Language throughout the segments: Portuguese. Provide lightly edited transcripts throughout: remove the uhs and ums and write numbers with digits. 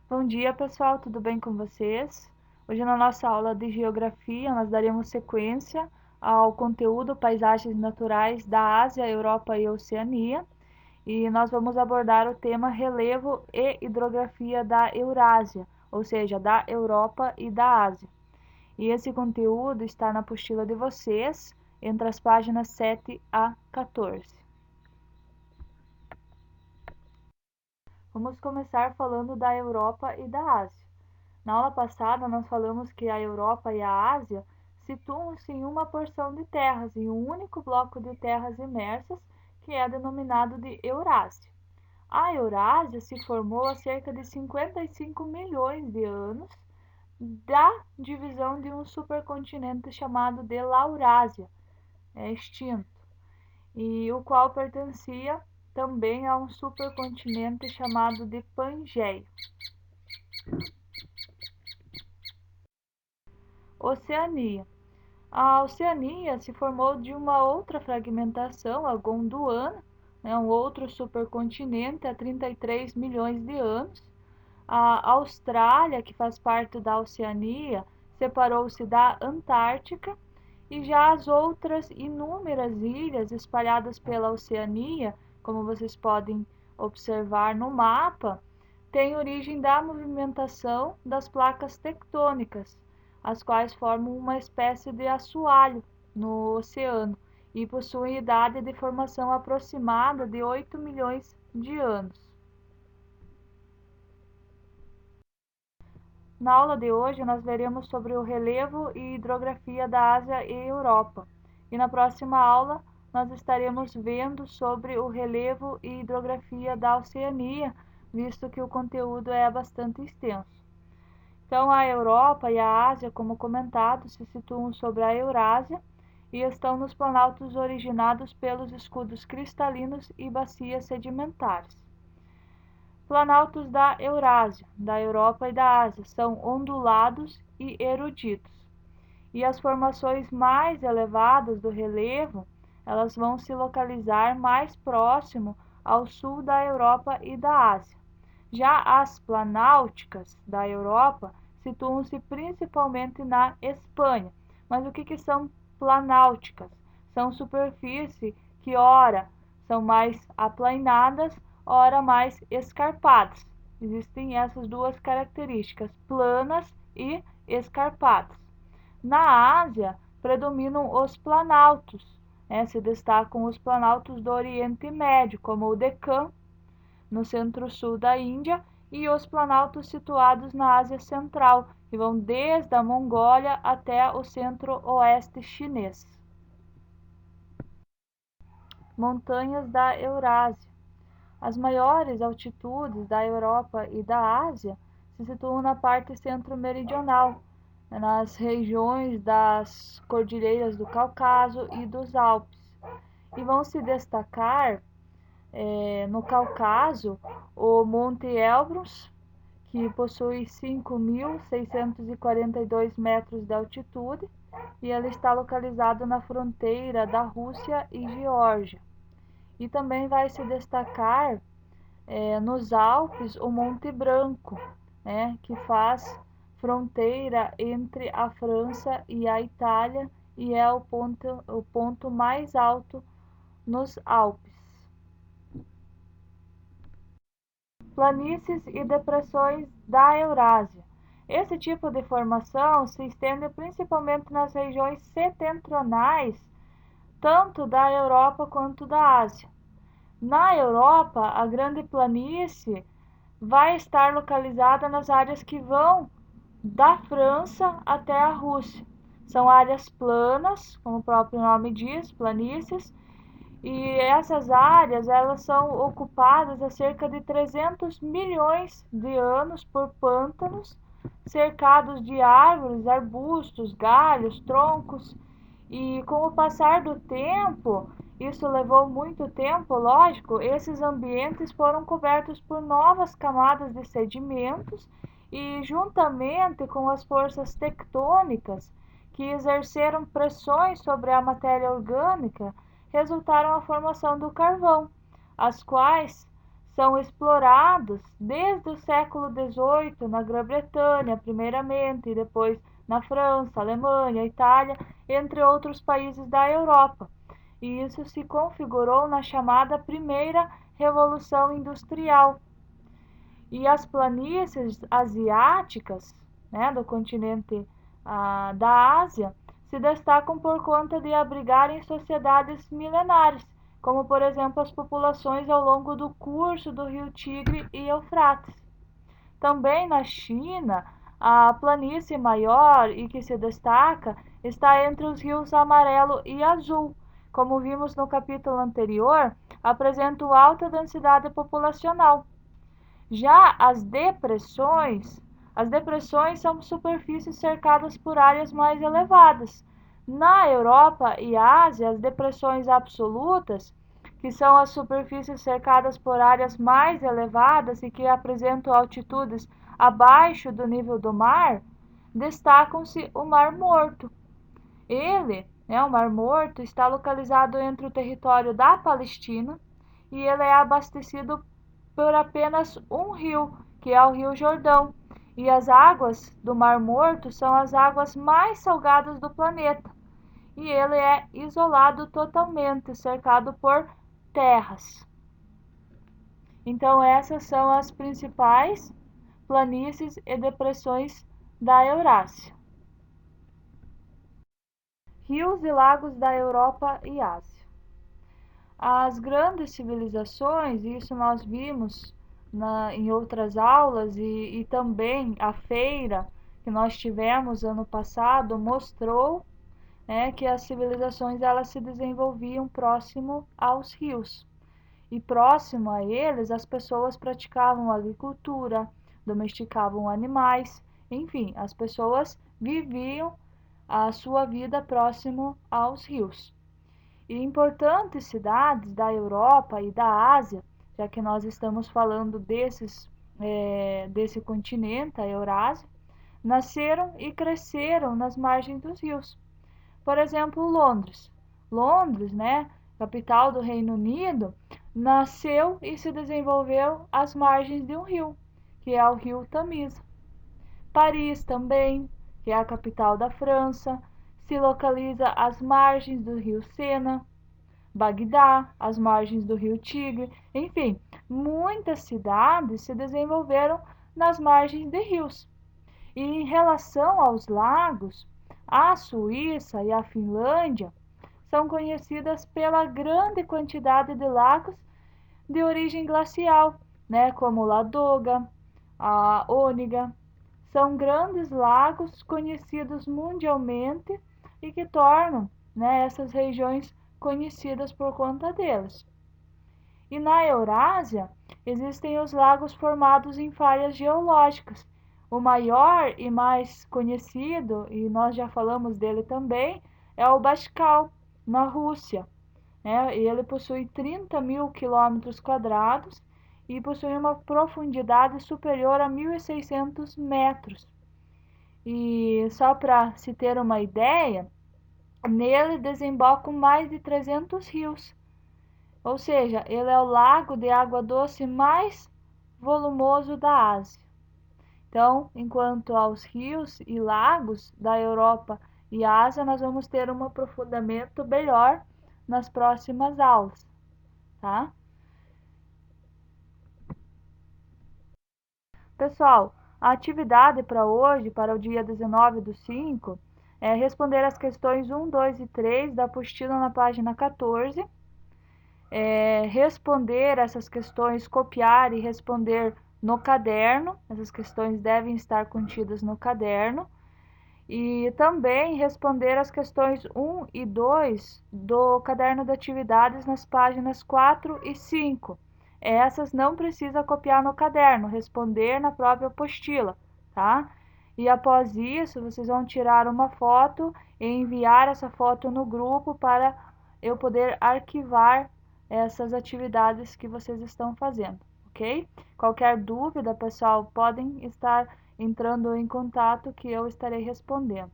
Bom dia, pessoal, tudo bem com vocês? Hoje na nossa aula de Geografia nós daremos sequência ao conteúdo Paisagens Naturais da Ásia, Europa e Oceania, e nós vamos abordar o tema Relevo e Hidrografia da Eurásia, ou seja, da Europa e da Ásia. E esse conteúdo está na apostila de vocês, entre as páginas 7 a 14. Vamos começar falando da Europa e da Ásia. Na aula passada, nós falamos que a Europa e a Ásia situam-se em uma porção de terras, em um único bloco de terras imersas, que é denominado de Eurásia. A Eurásia se formou há cerca de 55 milhões de anos da divisão de um supercontinente chamado de Laurásia, extinto, e o qual pertencia também a um supercontinente chamado de Pangeia. Oceania. A Oceania se formou de uma outra fragmentação, a Gondwana, um outro supercontinente há 33 milhões de anos. A Austrália, que faz parte da Oceania, separou-se da Antártica, e já as outras inúmeras ilhas espalhadas pela Oceania, como vocês podem observar no mapa, têm origem da movimentação das placas tectônicas, as quais formam uma espécie de assoalho no oceano e possuem idade de formação aproximada de 8 milhões de anos. Na aula de hoje, nós veremos sobre o relevo e hidrografia da Ásia e Europa. E na próxima aula, nós estaremos vendo sobre o relevo e hidrografia da Oceania, visto que o conteúdo é bastante extenso. Então, a Europa e a Ásia, como comentado, se situam sobre a Eurásia e estão nos planaltos originados pelos escudos cristalinos e bacias sedimentares. Planaltos da Eurásia, da Europa e da Ásia são ondulados e eruditos. E as formações mais elevadas do relevo, elas vão se localizar mais próximo ao sul da Europa e da Ásia. Já as planálticas da Europa situam-se principalmente na Espanha. Mas o que são planálticas? São superfícies que ora são mais aplainadas, ora mais escarpadas. Existem essas duas características, planas e escarpadas. Na Ásia, predominam os planaltos, se destacam os planaltos do Oriente Médio, como o Deccan, no centro-sul da Índia, e os planaltos situados na Ásia Central, que vão desde a Mongólia até o centro-oeste chinês. Montanhas da Eurásia. As maiores altitudes da Europa e da Ásia se situam na parte centro-meridional, nas regiões das cordilheiras do Cáucaso e dos Alpes, e vão se destacar no Cáucaso o Monte Elbrus, que possui 5.642 metros de altitude, e ele está localizado na fronteira da Rússia e Geórgia. E também vai se destacar nos Alpes o Monte Branco, que faz fronteira entre a França e a Itália e é o ponto mais alto nos Alpes. Planícies e depressões da Eurásia. Esse tipo de formação se estende principalmente nas regiões setentrionais, tanto da Europa quanto da Ásia. Na Europa, a Grande Planície vai estar localizada nas áreas que vão da França até a Rússia. São áreas planas, como o próprio nome diz, planícies, e essas áreas elas são ocupadas há cerca de 300 milhões de anos por pântanos, cercados de árvores, arbustos, galhos, troncos, e com o passar do tempo, isso levou muito tempo, lógico, esses ambientes foram cobertos por novas camadas de sedimentos e, juntamente com as forças tectônicas que exerceram pressões sobre a matéria orgânica, resultaram a formação do carvão, as quais são explorados desde o século XVIII na Grã-Bretanha, primeiramente, e depois na França, Alemanha, Itália, entre outros países da Europa. E isso se configurou na chamada Primeira Revolução Industrial. E as planícies asiáticas, né, do continente da Ásia, se destacam por conta de abrigarem sociedades milenares, como por exemplo as populações ao longo do curso do rio Tigre e Eufrates. Também na China, a planície maior e que se destaca está entre os rios Amarelo e Azul. Como vimos no capítulo anterior, apresentam alta densidade populacional. Já as depressões são superfícies cercadas por áreas mais elevadas. Na Europa e Ásia, as depressões absolutas, que são as superfícies cercadas por áreas mais elevadas e que apresentam altitudes abaixo do nível do mar, destacam-se o Mar Morto. O Mar Morto, está localizado entre o território da Palestina e ele é abastecido por apenas um rio, que é o Rio Jordão, e as águas do Mar Morto são as águas mais salgadas do planeta, e ele é isolado totalmente, cercado por terras. Então essas são as principais planícies e depressões da Eurásia. Rios e lagos da Europa e Ásia. As grandes civilizações, isso nós vimos em outras aulas, e também a feira que nós tivemos ano passado mostrou, né, que as civilizações elas se desenvolviam próximo aos rios. E próximo a eles, as pessoas praticavam agricultura, domesticavam animais, enfim, as pessoas viviam a sua vida próximo aos rios. E importantes cidades da Europa e da Ásia, já que nós estamos falando desse continente, a Eurásia, nasceram e cresceram nas margens dos rios. Por exemplo, Londres. Londres, né, capital do Reino Unido, nasceu e se desenvolveu às margens de um rio, que é o rio Tamisa. Paris também, que é a capital da França, se localiza às margens do rio Sena. Bagdá, às margens do rio Tigre, enfim, muitas cidades se desenvolveram nas margens de rios. E em relação aos lagos, a Suíça e a Finlândia são conhecidas pela grande quantidade de lagos de origem glacial, né, como Ladoga, a Onega. São grandes lagos conhecidos mundialmente e que tornam, né, essas regiões conhecidas por conta deles. E na Eurásia existem os lagos formados em falhas geológicas. O maior e mais conhecido, e nós já falamos dele também, é o Baikal, na Rússia. E ele possui 30.000 km² e possui uma profundidade superior a 1.600 metros. E só para se ter uma ideia, nele desembocam mais de 300 rios. Ou seja, ele é o lago de água doce mais volumoso da Ásia. Então, enquanto aos rios e lagos da Europa e Ásia, nós vamos ter um aprofundamento melhor nas próximas aulas, tá? Pessoal, a atividade para hoje, para o dia 19/5, é responder as questões 1, 2 e 3 da apostila na página 14. Responder essas questões, copiar e responder no caderno. Essas questões devem estar contidas no caderno. E também responder as questões 1 e 2 do caderno de atividades nas páginas 4 e 5. Essas não precisa copiar no caderno, responder na própria apostila, tá? E após isso, vocês vão tirar uma foto e enviar essa foto no grupo para eu poder arquivar essas atividades que vocês estão fazendo, ok? Qualquer dúvida, pessoal, podem estar entrando em contato que eu estarei respondendo.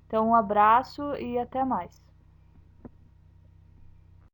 Então, um abraço e até mais.